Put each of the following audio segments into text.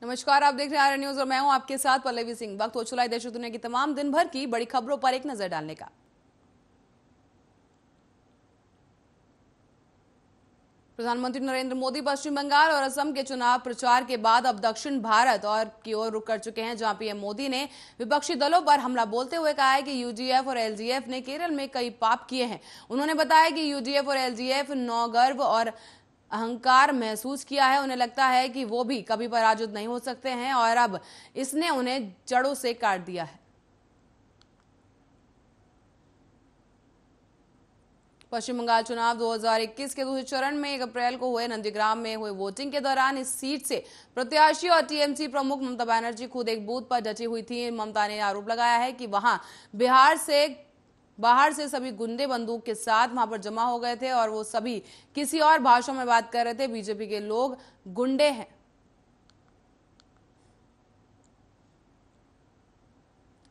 नमस्कार, आप देख रहे हैं आर्य न्यूज और मैं हूं आपके साथ पल्लवी सिंह। वक्त हो चला है देश और दुनिया की तमाम दिन भर की बड़ी खबरों पर एक नजर डालने का। प्रधानमंत्री नरेंद्र मोदी पश्चिम बंगाल और असम के चुनाव प्रचार के बाद अब दक्षिण भारत और की ओर रुख कर चुके हैं, जहां पीएम मोदी ने विपक्षी दलों पर हमला बोलते हुए कहा है कि यूडीएफ और एलडीएफ ने केरल में कई पाप किए हैं। उन्होंने बताया कि यूडीएफ और एलडीएफ नौगर्व और अहंकार महसूस किया है। उन्हें लगता है कि वो भी कभी पराजित नहीं हो सकते हैं और अब इसने उन्हें जड़ों से काट दिया है। पश्चिम बंगाल चुनाव 2021 के दूसरे चरण में 1 अप्रैल को हुए नंदीग्राम में हुए वोटिंग के दौरान इस सीट से प्रत्याशी और टीएमसी प्रमुख ममता बनर्जी खुद एक बूथ पर डटी हुई थी। ममता ने आरोप लगाया है कि बाहर से सभी गुंडे बंदूक के साथ वहां पर जमा हो गए थे और वो सभी किसी और भाषा में बात कर रहे थे। बीजेपी के लोग गुंडे हैं।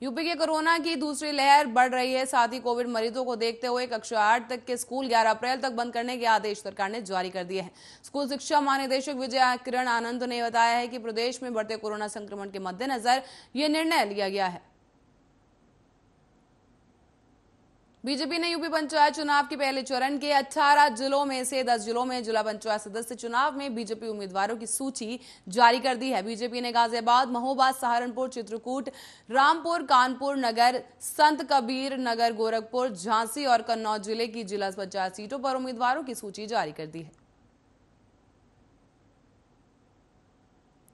यूपी के कोरोना की दूसरी लहर बढ़ रही है। साथ ही कोविड मरीजों को देखते हुए कक्षा 8 तक के स्कूल 11 अप्रैल तक बंद करने के आदेश सरकार ने जारी कर दिए हैं। स्कूल शिक्षा महानिदेशक विजय किरण आनंद ने बताया है कि प्रदेश में बढ़ते कोरोना संक्रमण के मद्देनजर यह निर्णय लिया गया है। बीजेपी ने यूपी पंचायत चुनाव के पहले चरण के 18 जिलों में से 10 जिलों में जिला पंचायत सदस्य चुनाव में बीजेपी उम्मीदवारों की सूची जारी कर दी है। बीजेपी ने गाजियाबाद, महोबा, सहारनपुर, चित्रकूट, रामपुर, कानपुर नगर, संत कबीर नगर, गोरखपुर, झांसी और कन्नौज जिले की जिला पंचायत सीटों पर उम्मीदवारों की सूची जारी कर दी है।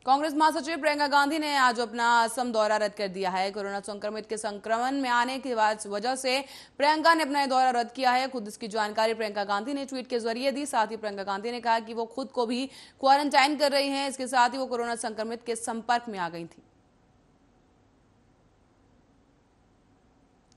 कांग्रेस महासचिव प्रियंका गांधी ने आज अपना असम दौरा रद्द कर दिया है। कोरोना संक्रमित के संक्रमण में आने की वजह से प्रियंका ने अपना दौरा रद्द किया है। खुद इसकी जानकारी प्रियंका गांधी ने ट्वीट के जरिए दी। साथ ही प्रियंका गांधी ने कहा कि वो खुद को भी क्वारंटाइन कर रही हैं। इसके साथ ही वो कोरोना संक्रमित के संपर्क में आ गई थी।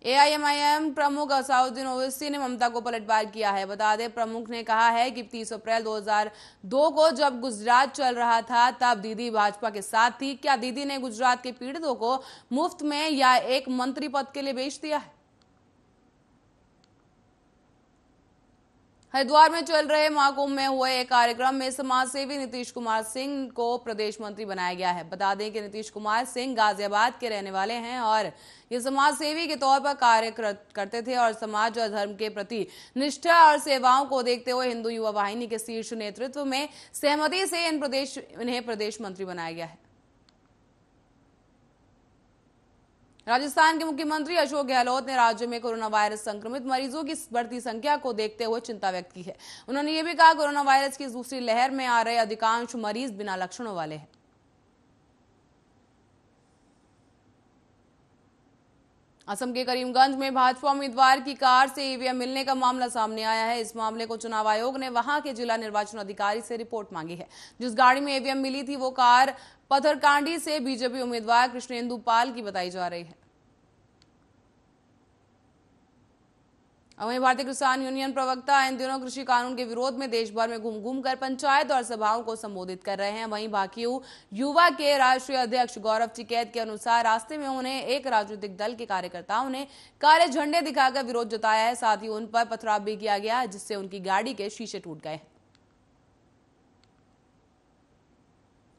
एआईएमआईएम प्रमुख असाउद्दीन ओवैसी ने ममता को पलटवार किया है। बता दें, प्रमुख ने कहा है कि 30 अप्रैल 2002 को जब गुजरात चल रहा था तब दीदी भाजपा के साथ थी। क्या दीदी ने गुजरात के पीड़ितों को मुफ्त में या एक मंत्री पद के लिए बेच दिया है? हरिद्वार में चल रहे महाकुंभ में हुए एक कार्यक्रम में समाजसेवी नीतीश कुमार सिंह को प्रदेश मंत्री बनाया गया है। बता दें कि नीतीश कुमार सिंह गाजियाबाद के रहने वाले हैं और ये समाजसेवी के तौर पर कार्य करते थे और समाज और धर्म के प्रति निष्ठा और सेवाओं को देखते हुए हिंदू युवा वाहिनी के शीर्ष नेतृत्व में सहमति से इन्हें प्रदेश मंत्री बनाया गया है। राजस्थान के मुख्यमंत्री अशोक गहलोत ने राज्य में कोरोना वायरस संक्रमित मरीजों की बढ़ती संख्या को देखते हुए चिंता व्यक्त की है। उन्होंने ये भी कहा कोरोना वायरस की दूसरी लहर में आ रहे अधिकांश मरीज बिना लक्षणों वाले हैं। असम के करीमगंज में भाजपा उम्मीदवार की कार से ईवीएम मिलने का मामला सामने आया है। इस मामले को चुनाव आयोग ने वहां के जिला निर्वाचन अधिकारी से रिपोर्ट मांगी है। जिस गाड़ी में ईवीएम मिली थी वो कार पथरकांडी से बीजेपी उम्मीदवार कृष्णेंदु पाल की बताई जा रही है। वहीं भारतीय किसान यूनियन प्रवक्ता इन दिनों कृषि कानून के विरोध में देश भर में घूम घूम कर पंचायत और सभाओं को संबोधित कर रहे हैं। वहीं भाकियू युवा के राष्ट्रीय अध्यक्ष गौरव टिकैत के अनुसार रास्ते में उन्हें एक राजनीतिक दल के कार्यकर्ताओं ने काले झंडे दिखाकर विरोध जताया है। साथ ही उन पर पथराव भी किया गया, जिससे उनकी गाड़ी के शीशे टूट गए।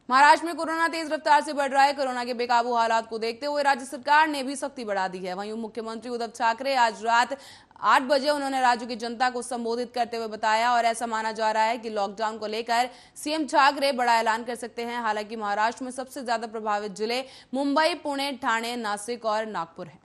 महाराष्ट्र में कोरोना तेज रफ्तार से बढ़ रहा है। कोरोना के बेकाबू हालात को देखते हुए राज्य सरकार ने भी सख्ती बढ़ा दी है। वहीं मुख्यमंत्री उद्धव ठाकरे आज रात 8 बजे उन्होंने राज्य की जनता को संबोधित करते हुए बताया और ऐसा माना जा रहा है कि लॉकडाउन को लेकर सीएम ठाकरे बड़ा ऐलान कर सकते हैं। हालांकि महाराष्ट्र में सबसे ज्यादा प्रभावित जिले मुंबई, पुणे, ठाणे, नासिक और नागपुर हैं।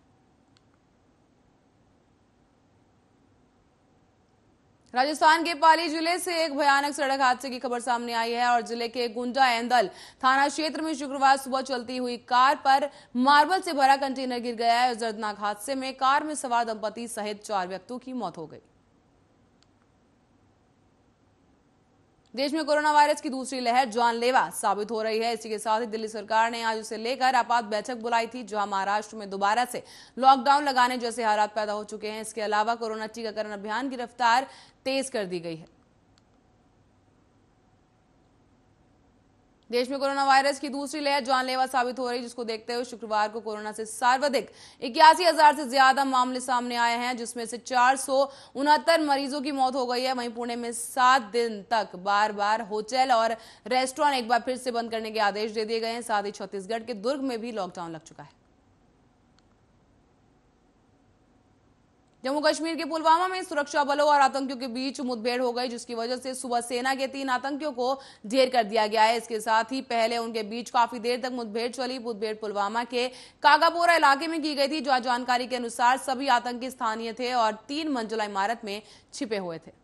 राजस्थान के पाली जिले से एक भयानक सड़क हादसे की खबर सामने आई है और जिले के गुंडा एंदल थाना क्षेत्र में शुक्रवार सुबह चलती हुई कार पर मार्बल से भरा कंटेनर गिर गया है। इस दर्दनाक हादसे में कार में सवार दंपति सहित 4 व्यक्तियों की मौत हो गई। देश में कोरोना वायरस की दूसरी लहर जानलेवा साबित हो रही है। इसी के साथ ही दिल्ली सरकार ने आज इसे लेकर आपात बैठक बुलाई थी, जहां महाराष्ट्र में दोबारा से लॉकडाउन लगाने जैसे हालात पैदा हो चुके हैं। इसके अलावा कोरोना टीकाकरण अभियान की रफ्तार तेज कर दी गई है। देश में कोरोना वायरस की दूसरी लहर जानलेवा साबित हो रही, जिसको देखते हुए शुक्रवार को कोरोना से सर्वाधिक 81,000 से ज्यादा मामले सामने आए हैं, जिसमें से 469 मरीजों की मौत हो गई है। वहीं पुणे में 7 दिन तक बार बार होटल और रेस्टोरेंट एक बार फिर से बंद करने के आदेश दे दिए गए हैं। साथ ही छत्तीसगढ़ के दुर्ग में भी लॉकडाउन लग चुका है। जम्मू कश्मीर के पुलवामा में सुरक्षा बलों और आतंकियों के बीच मुठभेड़ हो गई, जिसकी वजह से सुबह सेना के 3 आतंकियों को ढेर कर दिया गया है। इसके साथ ही पहले उनके बीच काफी देर तक मुठभेड़ चली। मुठभेड़ पुलवामा के कागापोरा इलाके में की गई थी, जहां जानकारी के अनुसार सभी आतंकी स्थानीय थे और 3 मंजिला इमारत में छिपे हुए थे।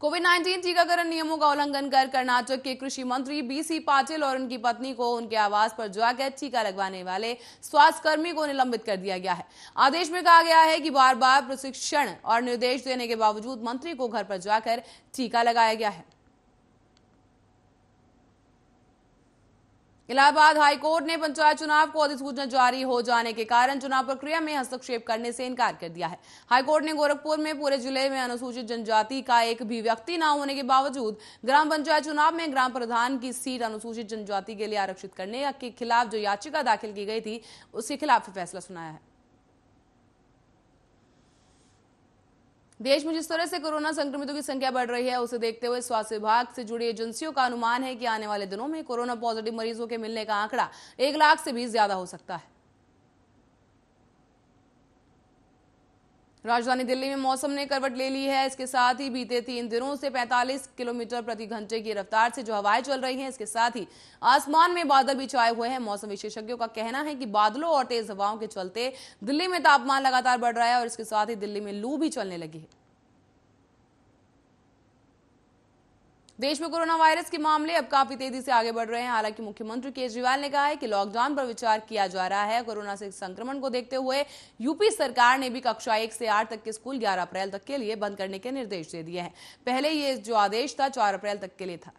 कोविड-19 टीकाकरण नियमों का उल्लंघन कर कर्नाटक के कृषि मंत्री बीसी पाटिल और उनकी पत्नी को उनके आवास पर जाकर टीका लगवाने वाले स्वास्थ्यकर्मी को निलंबित कर दिया गया है। आदेश में कहा गया है कि बार बार प्रशिक्षण और निर्देश देने के बावजूद मंत्री को घर पर जाकर टीका लगाया गया है। इलाहाबाद हाईकोर्ट ने पंचायत चुनाव को अधिसूचना जारी हो जाने के कारण चुनाव प्रक्रिया में हस्तक्षेप करने से इनकार कर दिया है। हाईकोर्ट ने गोरखपुर में पूरे जिले में अनुसूचित जनजाति का एक भी व्यक्ति न होने के बावजूद ग्राम पंचायत चुनाव में ग्राम प्रधान की सीट अनुसूचित जनजाति के लिए आरक्षित करने के खिलाफ जो याचिका दाखिल की गई थी, उसके खिलाफ फैसला सुनाया है। देश में जिस तरह से कोरोना संक्रमितों की संख्या बढ़ रही है, उसे देखते हुए स्वास्थ्य विभाग से जुड़ी एजेंसियों का अनुमान है कि आने वाले दिनों में कोरोना पॉजिटिव मरीजों के मिलने का आंकड़ा 1 लाख से भी ज्यादा हो सकता है। राजधानी दिल्ली में मौसम ने करवट ले ली है। इसके साथ ही बीते 3 दिनों से 45 किलोमीटर प्रति घंटे की रफ्तार से जो हवाएं चल रही हैं, इसके साथ ही आसमान में बादल भी छाए हुए हैं। मौसम विशेषज्ञों का कहना है कि बादलों और तेज हवाओं के चलते दिल्ली में तापमान लगातार बढ़ रहा है और इसके साथ ही दिल्ली में लू भी चलने लगी है। देश में कोरोना वायरस के मामले अब काफी तेजी से आगे बढ़ रहे हैं। हालांकि मुख्यमंत्री केजरीवाल ने कहा है कि लॉकडाउन पर विचार किया जा रहा है। कोरोना से संक्रमण को देखते हुए यूपी सरकार ने भी कक्षा 1 से 8 तक के स्कूल 11 अप्रैल तक के लिए बंद करने के निर्देश दे दिए हैं। पहले ये जो आदेश था 4 अप्रैल तक के लिए था।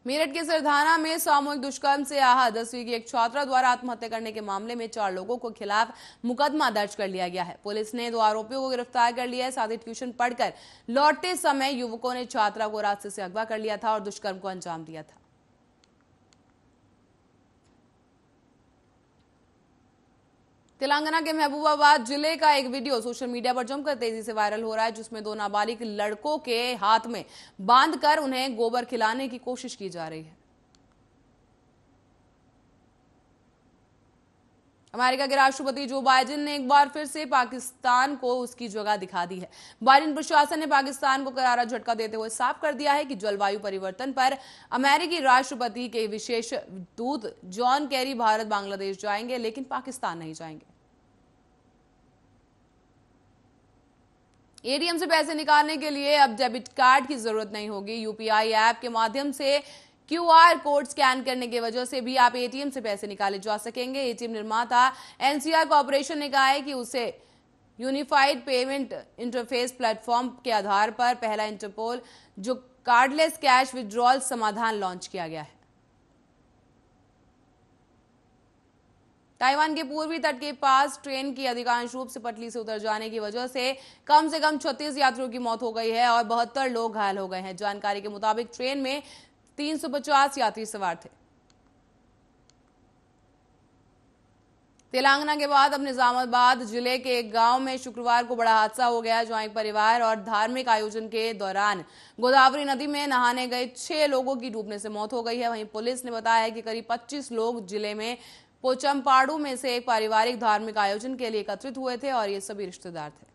मेरठ के सरधाना में सामूहिक दुष्कर्म से आहत 10वीं की एक छात्रा द्वारा आत्महत्या करने के मामले में 4 लोगों के खिलाफ मुकदमा दर्ज कर लिया गया है। पुलिस ने 2 आरोपियों को गिरफ्तार कर लिया है। साथ ही ट्यूशन पढ़कर लौटते समय युवकों ने छात्रा को रास्ते से अगवा कर लिया था और दुष्कर्म को अंजाम दिया था। तेलंगाना के महबूबाबाद जिले का एक वीडियो सोशल मीडिया पर जमकर तेजी से वायरल हो रहा है, जिसमें 2 नाबालिग लड़कों के हाथ में बांधकर उन्हें गोबर खिलाने की कोशिश की जा रही है। अमेरिका के राष्ट्रपति जो बाइडेन ने एक बार फिर से पाकिस्तान को उसकी जगह दिखा दी है। बाइडेन प्रशासन ने पाकिस्तान को करारा झटका देते हुए साफ कर दिया है कि जलवायु परिवर्तन पर अमेरिकी राष्ट्रपति के विशेष दूत जॉन केरी भारत बांग्लादेश जाएंगे, लेकिन पाकिस्तान नहीं जाएंगे। एटीएम से पैसे निकालने के लिए अब डेबिट कार्ड की जरूरत नहीं होगी। यूपीआई ऐप के माध्यम से क्यूआर कोड स्कैन करने की वजह से भी आप एटीएम से पैसे निकाले जा सकेंगे। एटीएम निर्माता एनसीआर कॉर्पोरेशन ने कहा है कि उसे यूनिफाइड पेमेंट इंटरफेस प्लेटफॉर्म के आधार पर पहला इंटरपोल जो कार्डलेस कैश विड्रॉल समाधान लॉन्च किया गया है। ताइवान के पूर्वी तट के पास ट्रेन की अधिकांश रूप से पटरी से उतर जाने की वजह से कम 36 यात्रियों की मौत हो गई है और 72 लोग घायल हो गए हैं। जानकारी के मुताबिक ट्रेन में 350 यात्री सवार थे। तेलंगाना के बाद अब निजामाबाद जिले के एक गांव में शुक्रवार को बड़ा हादसा हो गया, जहां एक परिवार और धार्मिक आयोजन के दौरान गोदावरी नदी में नहाने गए 6 लोगों की डूबने से मौत हो गई है। वहीं पुलिस ने बताया है कि करीब 25 लोग जिले में पोचमपाड़ू में से एक पारिवारिक धार्मिक आयोजन के लिए एकत्रित हुए थे और ये सभी रिश्तेदार थे।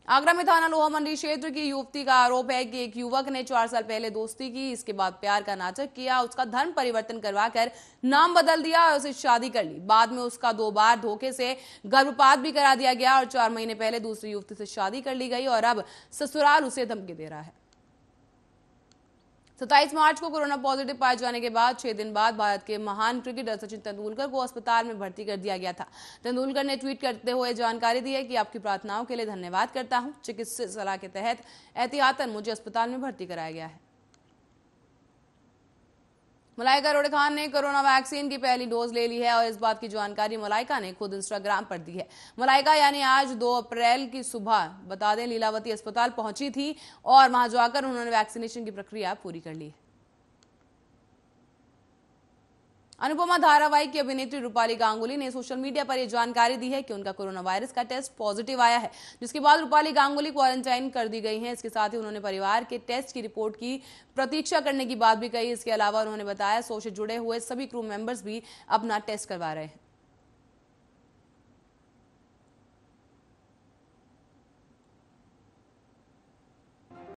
आगरा में थाना लोहा मंडी क्षेत्र की युवती का आरोप है कि एक युवक ने 4 साल पहले दोस्ती की, इसके बाद प्यार का नाटक किया, उसका धर्म परिवर्तन करवाकर नाम बदल दिया और उसे शादी कर ली। बाद में उसका 2 बार धोखे से गर्भपात भी करा दिया गया और 4 महीने पहले दूसरी युवती से शादी कर ली गई और अब ससुराल उसे धमकी दे रहा है। 27 मार्च को कोरोना पॉजिटिव पाए जाने के बाद 6 दिन बाद भारत के महान क्रिकेटर सचिन तेंदुलकर को अस्पताल में भर्ती कर दिया गया था। तेंदुलकर ने ट्वीट करते हुए जानकारी दी है कि आपकी प्रार्थनाओं के लिए धन्यवाद करता हूं। चिकित्सकीय सलाह के तहत एहतियातन मुझे अस्पताल में भर्ती कराया गया है। मलाइका अरोड़ा खान ने कोरोना वैक्सीन की पहली डोज ले ली है और इस बात की जानकारी मलाइका ने खुद इंस्टाग्राम पर दी है। मलाइका यानी आज 2 अप्रैल की सुबह बता दें लीलावती अस्पताल पहुंची थी और वहां जाकर उन्होंने वैक्सीनेशन की प्रक्रिया पूरी कर ली। अनुपमा धारावाहिक की अभिनेत्री रूपाली गांगुली ने सोशल मीडिया पर यह जानकारी दी है कि उनका कोरोना वायरस का टेस्ट पॉजिटिव आया है, जिसके बाद रूपाली गांगुली क्वारंटाइन कर दी गई हैं। इसके साथ ही उन्होंने परिवार के टेस्ट की रिपोर्ट की प्रतीक्षा करने की बात भी कही। इसके अलावा उन्होंने बताया शो से जुड़े हुए सभी क्रू मेंबर्स भी अपना टेस्ट करवा रहे हैं।